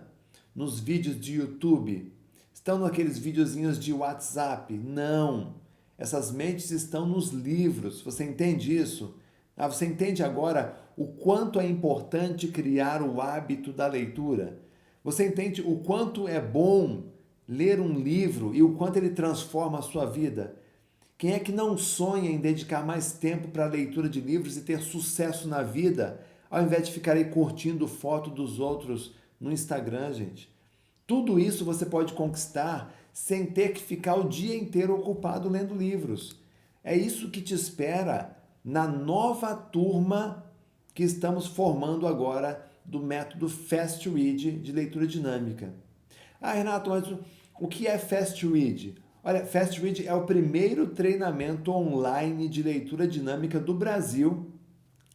A: nos vídeos de YouTube, estão naqueles videozinhos de WhatsApp? Não. Essas mentes estão nos livros. Você entende isso? Você entende agora o quanto é importante criar o hábito da leitura? Você entende o quanto é bom ler um livro e o quanto ele transforma a sua vida? Quem é que não sonha em dedicar mais tempo para a leitura de livros e ter sucesso na vida, ao invés de ficar aí curtindo foto dos outros no Instagram, gente? Tudo isso você pode conquistar sem ter que ficar o dia inteiro ocupado lendo livros. É isso que te espera na nova turma que estamos formando agora do método Fast Read de leitura dinâmica. Renato, mas o que é Fast Read? Olha, Fast Read é o primeiro treinamento online de leitura dinâmica do Brasil.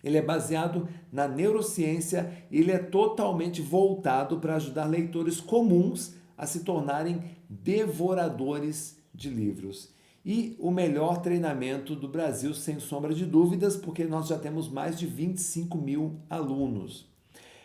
A: Ele é baseado na neurociência e ele é totalmente voltado para ajudar leitores comuns a se tornarem devoradores de livros. E o melhor treinamento do Brasil, sem sombra de dúvidas, porque nós já temos mais de 25 mil alunos.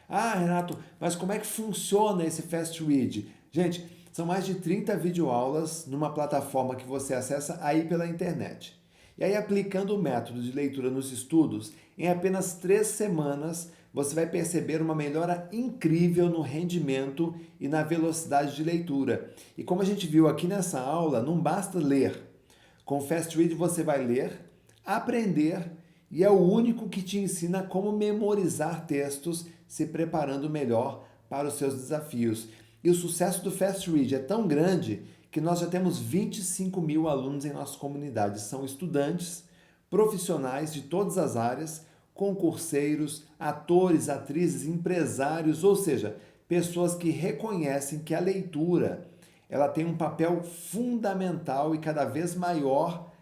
A: Renato, mas como é que funciona esse Fast Read? Gente, são mais de 30 videoaulas numa plataforma que você acessa aí pela internet. E aí, aplicando o método de leitura nos estudos, em apenas 3 semanas, você vai perceber uma melhora incrível no rendimento e na velocidade de leitura. E como a gente viu aqui nessa aula, não basta ler. Com o Fast Read você vai ler, aprender e é o único que te ensina como memorizar textos, se preparando melhor para os seus desafios. E o sucesso do Fast Read é tão grande que nós já temos 25 mil alunos em nossa comunidade. São estudantes, profissionais de todas as áreas, concurseiros, atores, atrizes, empresários, ou seja, pessoas que reconhecem que a leitura ela tem um papel fundamental e cada vez maior,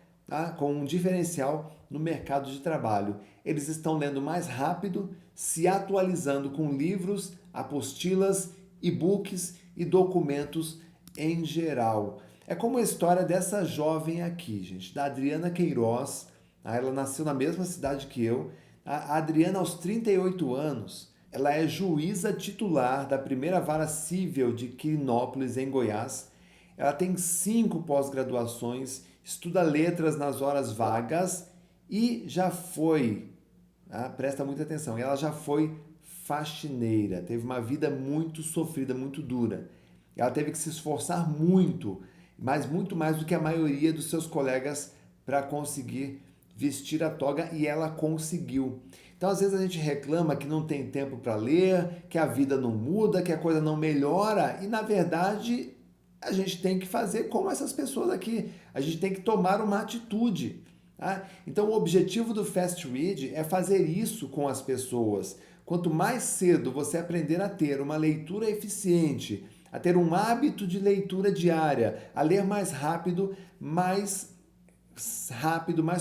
A: com um diferencial no mercado de trabalho. Eles estão lendo mais rápido, se atualizando com livros, apostilas, e-books e documentos em geral. É como a história dessa jovem aqui, gente, da Adriana Queiroz. Ela nasceu na mesma cidade que eu. A Adriana, aos 38 anos, ela é juíza titular da primeira vara civil de Quirinópolis, em Goiás. Ela tem 5 pós-graduações, estuda letras nas horas vagas e já foi, presta muita atenção, ela já foi faxineira, teve uma vida muito sofrida, muito dura. Ela teve que se esforçar muito, mas muito mais do que a maioria dos seus colegas para conseguir vestir a toga e ela conseguiu. Então, às vezes a gente reclama que não tem tempo para ler, que a vida não muda, que a coisa não melhora e, na verdade, a gente tem que fazer como essas pessoas aqui. A gente tem que tomar uma atitude. Então, o objetivo do Fast Read é fazer isso com as pessoas. Quanto mais cedo você aprender a ter uma leitura eficiente, a ter um hábito de leitura diária, a ler mais rápido, mais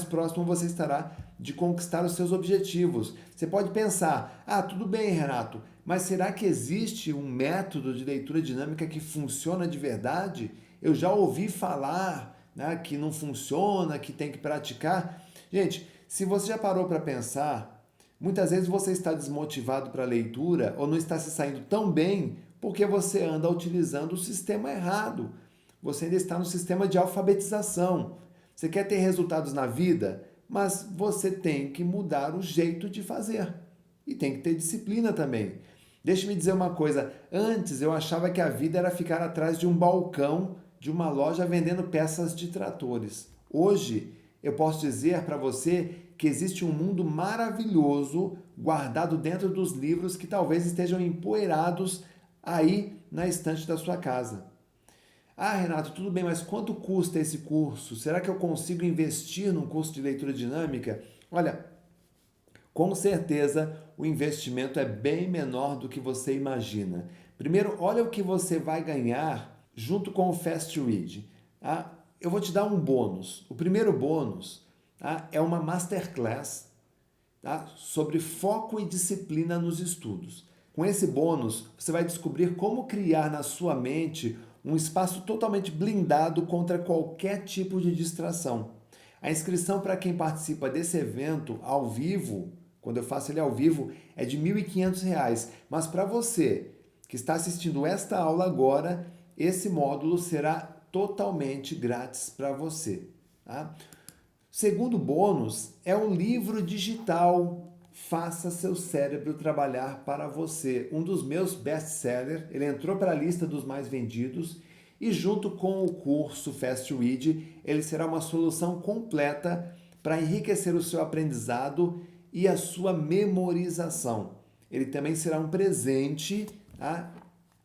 A: próximo você estará de conquistar os seus objetivos. Você pode pensar, tudo bem, Renato, mas será que existe um método de leitura dinâmica que funciona de verdade? Eu já ouvi falar, que não funciona, que tem que praticar. Gente, se você já parou para pensar, muitas vezes você está desmotivado para a leitura ou não está se saindo tão bem porque você anda utilizando o sistema errado. Você ainda está no sistema de alfabetização. Você quer ter resultados na vida, mas você tem que mudar o jeito de fazer. E tem que ter disciplina também. Deixa-me dizer uma coisa. Antes eu achava que a vida era ficar atrás de um balcão de uma loja vendendo peças de tratores. Hoje eu posso dizer para você que existe um mundo maravilhoso guardado dentro dos livros que talvez estejam empoeirados aí na estante da sua casa. Renato, tudo bem, mas quanto custa esse curso? Será que eu consigo investir num curso de leitura dinâmica? Olha, com certeza o investimento é bem menor do que você imagina. Primeiro, olha o que você vai ganhar junto com o Fast Read. Eu vou te dar um bônus. O primeiro bônus é uma masterclass sobre foco e disciplina nos estudos. Com esse bônus, você vai descobrir como criar na sua mente um espaço totalmente blindado contra qualquer tipo de distração. A inscrição para quem participa desse evento ao vivo, quando eu faço ele ao vivo, é de R$ 1.500, mas para você que está assistindo esta aula agora, esse módulo será totalmente grátis para você. Tá? Segundo bônus é o livro digital Faça Seu Cérebro Trabalhar para Você. Um dos meus best-sellers, ele entrou para a lista dos mais vendidos e junto com o curso Fast Read, ele será uma solução completa para enriquecer o seu aprendizado e a sua memorização. Ele também será um presente, tá,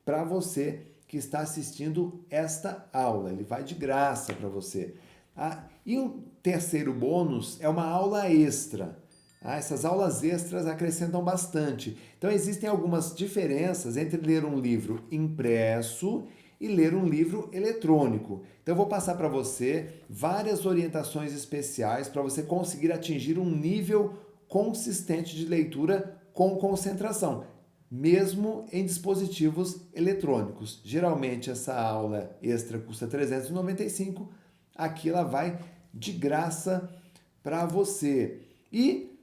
A: para você que está assistindo esta aula. Ele vai de graça para você. E o terceiro bônus é uma aula extra. Essas aulas extras acrescentam bastante. Então, existem algumas diferenças entre ler um livro impresso e ler um livro eletrônico. Então, eu vou passar para você várias orientações especiais para você conseguir atingir um nível consistente de leitura com concentração, mesmo em dispositivos eletrônicos. Geralmente, essa aula extra custa R$ 395. Aqui ela vai de graça para você. E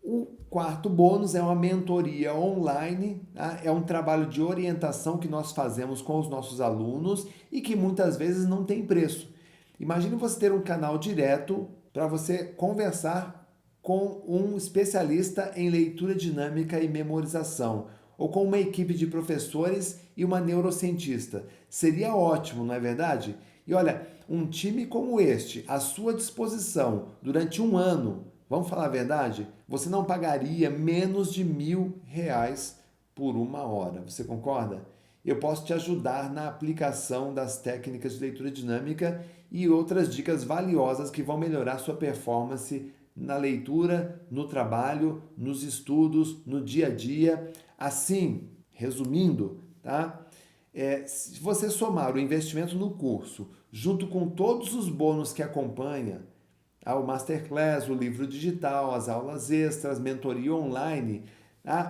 A: o quarto bônus é uma mentoria online, tá? É um trabalho de orientação que nós fazemos com os nossos alunos e que muitas vezes não tem preço. Imagine você ter um canal direto para você conversar com um especialista em leitura dinâmica e memorização, ou com uma equipe de professores e uma neurocientista. Seria ótimo, não é verdade? E olha, um time como este, à sua disposição durante um ano, vamos falar a verdade? Você não pagaria menos de R$ 1.000 por uma hora. Você concorda? Eu posso te ajudar na aplicação das técnicas de leitura dinâmica e outras dicas valiosas que vão melhorar sua performance na leitura, no trabalho, nos estudos, no dia a dia. Assim, resumindo, tá? Se você somar o investimento no curso, junto com todos os bônus que acompanha, o Masterclass, o livro digital, as aulas extras, mentoria online,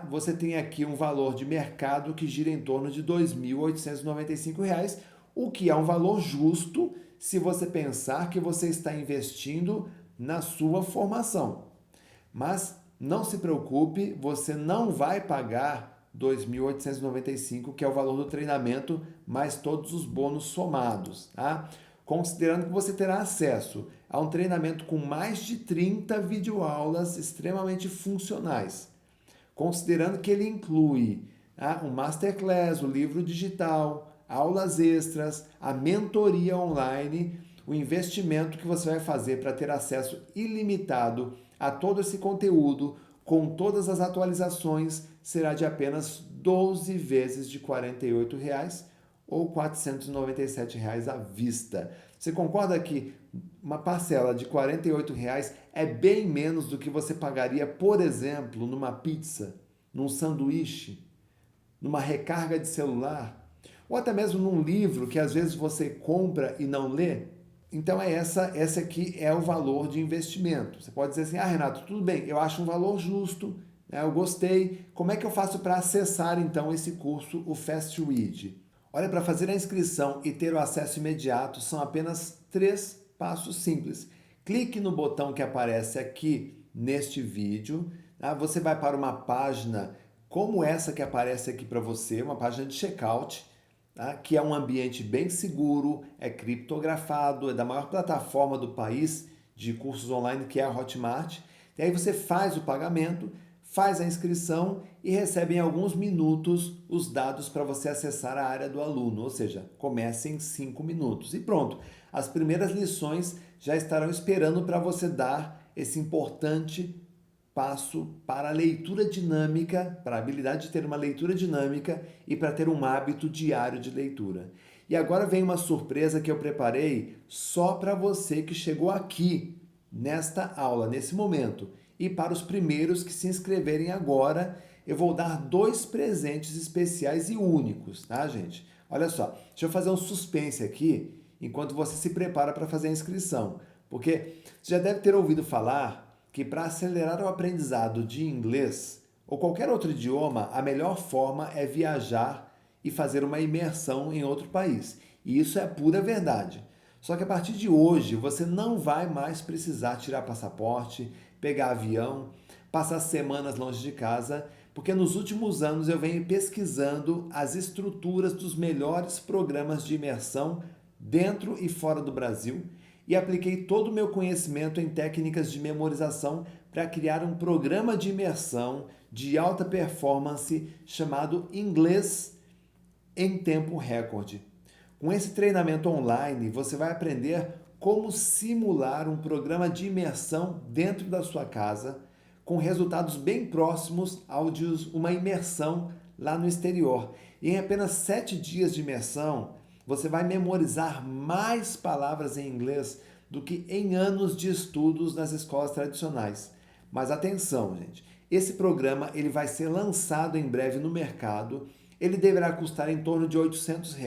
A: você tem aqui um valor de mercado que gira em torno de R$ 2.895, o que é um valor justo se você pensar que você está investindo na sua formação. Mas não se preocupe, você não vai pagar R$ 2.895, que é o valor do treinamento, mais todos os bônus somados, tá? Considerando que você terá acesso a um treinamento com mais de 30 videoaulas extremamente funcionais. Considerando que ele inclui um Masterclass, o livro digital, aulas extras, a mentoria online, o investimento que você vai fazer para ter acesso ilimitado a todo esse conteúdo, com todas as atualizações, será de apenas 12 vezes de R$ 48 ou R$ 497 à vista. Você concorda que uma parcela de R$ 48 é bem menos do que você pagaria, por exemplo, numa pizza, num sanduíche, numa recarga de celular, ou até mesmo num livro que às vezes você compra e não lê? Então essa aqui é o valor de investimento. Você pode dizer assim, Renato, tudo bem, eu acho um valor justo, né? Eu gostei. Como é que eu faço para acessar então esse curso, o Fast Read? Olha, para fazer a inscrição e ter o acesso imediato, são apenas 3 passos simples. Clique no botão que aparece aqui neste vídeo. Você vai para uma página como essa que aparece aqui para você, uma página de checkout, que é um ambiente bem seguro, é criptografado, é da maior plataforma do país de cursos online, que é a Hotmart. E aí você faz o pagamento, faz a inscrição e recebe em alguns minutos os dados para você acessar a área do aluno, ou seja, comece em 5 minutos. E pronto, as primeiras lições já estarão esperando para você dar esse importante passo para a leitura dinâmica, para a habilidade de ter uma leitura dinâmica e para ter um hábito diário de leitura. E agora vem uma surpresa que eu preparei só para você que chegou aqui nesta aula, nesse momento. E para os primeiros que se inscreverem agora, eu vou dar 2 presentes especiais e únicos, tá, gente? Olha só, deixa eu fazer um suspense aqui enquanto você se prepara para fazer a inscrição. Porque você já deve ter ouvido falar que para acelerar o aprendizado de inglês, ou qualquer outro idioma, a melhor forma é viajar e fazer uma imersão em outro país. E isso é pura verdade. Só que a partir de hoje, você não vai mais precisar tirar passaporte, pegar avião, passar semanas longe de casa, porque nos últimos anos eu venho pesquisando as estruturas dos melhores programas de imersão dentro e fora do Brasil e apliquei todo o meu conhecimento em técnicas de memorização para criar um programa de imersão de alta performance chamado Inglês em Tempo Recorde. Com esse treinamento online, você vai aprender como simular um programa de imersão dentro da sua casa, com resultados bem próximos ao de uma imersão lá no exterior. E em apenas 7 dias de imersão, você vai memorizar mais palavras em inglês do que em anos de estudos nas escolas tradicionais. Mas atenção, gente, esse programa ele vai ser lançado em breve no mercado. Ele deverá custar em torno de R$ 800,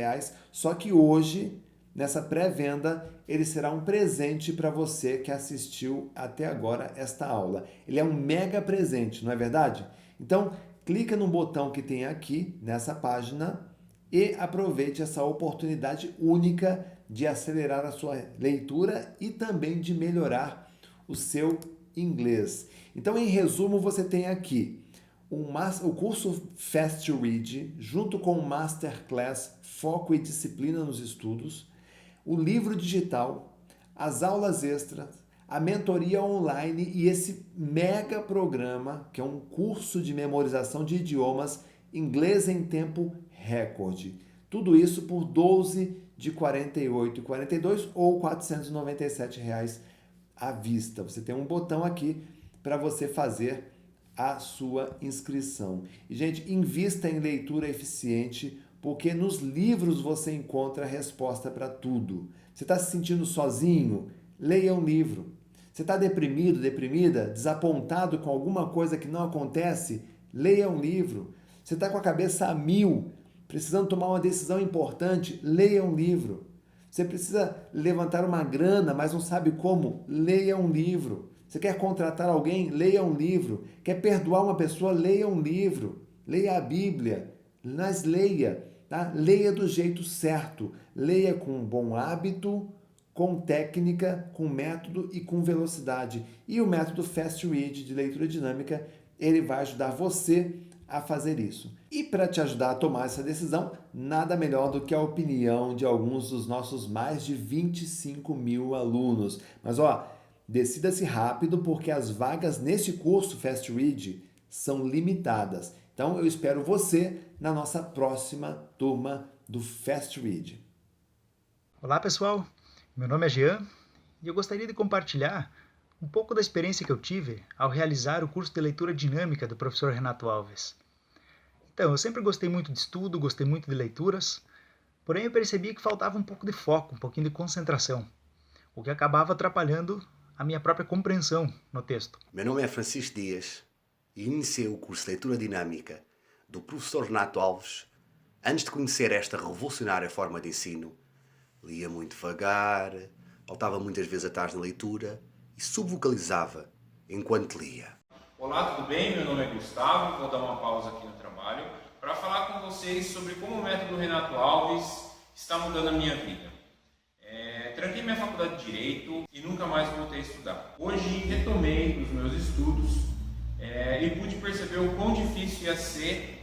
A: só que hoje, nessa pré-venda, ele será um presente para você que assistiu até agora esta aula. Ele é um mega presente, não é verdade? Então, clica no botão que tem aqui nessa página e aproveite essa oportunidade única de acelerar a sua leitura e também de melhorar o seu inglês. Então, em resumo, você tem aqui o curso Fast Read, junto com o Masterclass Foco e Disciplina nos Estudos, o livro digital, as aulas extras, a mentoria online e esse mega programa, que é um curso de memorização de idiomas, inglês em tempo recorde. Tudo isso por 12 de R$ 48,42 ou R$ 497 à vista. Você tem um botão aqui para você fazer a sua inscrição. E, gente, invista em leitura eficiente, porque nos livros você encontra a resposta para tudo. Você está se sentindo sozinho? Leia um livro. Você está deprimido, deprimida, desapontado com alguma coisa que não acontece? Leia um livro. Você está com a cabeça a mil, precisando tomar uma decisão importante? Leia um livro. Você precisa levantar uma grana, mas não sabe como? Leia um livro. Você quer contratar alguém? Leia um livro. Quer perdoar uma pessoa? Leia um livro. Leia a Bíblia. Mas leia, tá? Leia do jeito certo. Leia com um bom hábito, com técnica, com método e com velocidade. E o método Fast Read de leitura dinâmica, ele vai ajudar você a fazer isso. E para te ajudar a tomar essa decisão, nada melhor do que a opinião de alguns dos nossos mais de 25 mil alunos. Mas decida-se rápido, porque as vagas nesse curso Fast Read são limitadas. Então eu espero você na nossa próxima turma do Fast Read.
B: Olá pessoal, meu nome é Jean e eu gostaria de compartilhar um pouco da experiência que eu tive ao realizar o curso de leitura dinâmica do professor Renato Alves. Então, eu sempre gostei muito de estudo, gostei muito de leituras, porém eu percebi que faltava um pouco de foco, um pouquinho de concentração, o que acabava atrapalhando a minha própria compreensão no texto.
C: Meu nome é Francisco Dias e iniciei o curso de Leitura Dinâmica do professor Renato Alves. Antes de conhecer esta revolucionária forma de ensino, lia muito devagar, voltava muitas vezes atrás na leitura e subvocalizava enquanto lia.
D: Olá, tudo bem? Meu nome é Gustavo, vou dar uma pausa aqui no trabalho para falar com vocês sobre como o método Renato Alves está mudando a minha vida. Tranquei minha faculdade de Direito e nunca mais voltei a estudar. Hoje retomei os meus estudos e pude perceber o quão difícil ia ser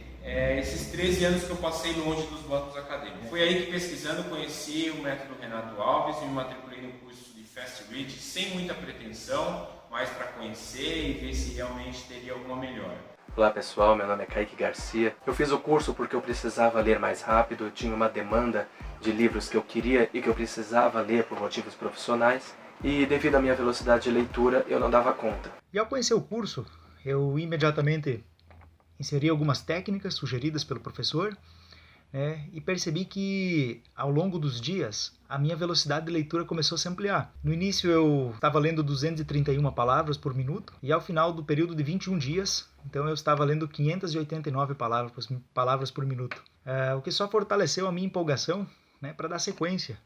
D: esses 13 anos que eu passei longe dos bancos acadêmicos. Foi aí que, pesquisando, conheci o método Renato Alves e me matriculei no curso de Fast Read sem muita pretensão, mas para conhecer e ver se realmente teria alguma melhora.
E: Olá pessoal, meu nome é Kaique Garcia. Eu fiz o curso porque eu precisava ler mais rápido, eu tinha uma demanda de livros que eu queria e que eu precisava ler por motivos profissionais, e devido à minha velocidade de leitura eu não dava conta.
B: E ao conhecer o curso, eu imediatamente inseri algumas técnicas sugeridas pelo professor, e percebi que ao longo dos dias a minha velocidade de leitura começou a se ampliar. No início eu estava lendo 231 palavras por minuto e ao final do período de 21 dias, então eu estava lendo 589 palavras por minuto, o que só fortaleceu a minha empolgação para dar sequência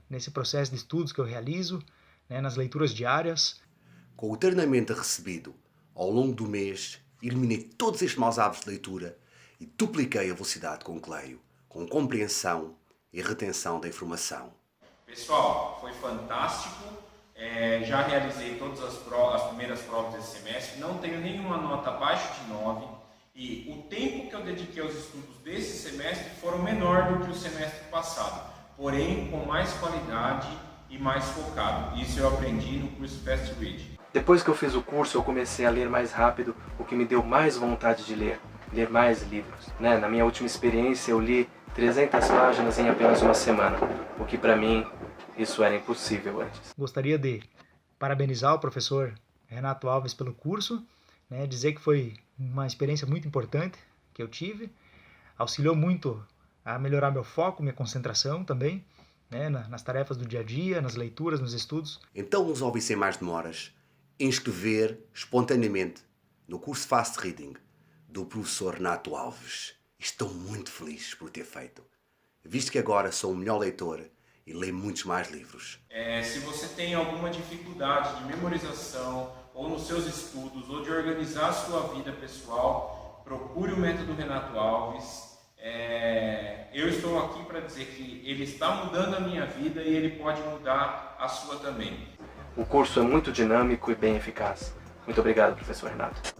B: nesse processo de estudos que eu realizo, nas leituras diárias.
C: Com o treinamento recebido ao longo do mês, eliminei todos estes maus hábitos de leitura e dupliquei a velocidade com que leio, com compreensão e retenção da informação.
D: Pessoal, foi fantástico. Já realizei todas as primeiras provas desse semestre. Não tenho nenhuma nota abaixo de 9. E o tempo que eu dediquei aos estudos desse semestre foram menor do que o semestre passado. Porém, com mais qualidade e mais focado. Isso eu aprendi no curso Fast Read.
E: Depois que eu fiz o curso, eu comecei a ler mais rápido, o que me deu mais vontade de ler mais livros. Na minha última experiência, eu li 300 páginas em apenas uma semana, o que para mim, isso era impossível antes.
B: Gostaria de parabenizar o professor Renato Alves pelo curso, dizer que foi uma experiência muito importante que eu tive, auxiliou muito a melhorar meu foco, minha concentração também, nas tarefas do dia a dia, nas leituras, nos estudos.
C: Então resolvi, sem mais demoras, inscrever espontaneamente no curso Fast Reading do professor Renato Alves. Estou muito feliz por ter feito, visto que agora sou o melhor leitor e leio muitos mais livros.
D: Se você tem alguma dificuldade de memorização, ou nos seus estudos, ou de organizar a sua vida pessoal, procure o método Renato Alves. Eu estou aqui para dizer que ele está mudando a minha vida e ele pode mudar a sua também.
E: O curso é muito dinâmico e bem eficaz. Muito obrigado, professor Renato.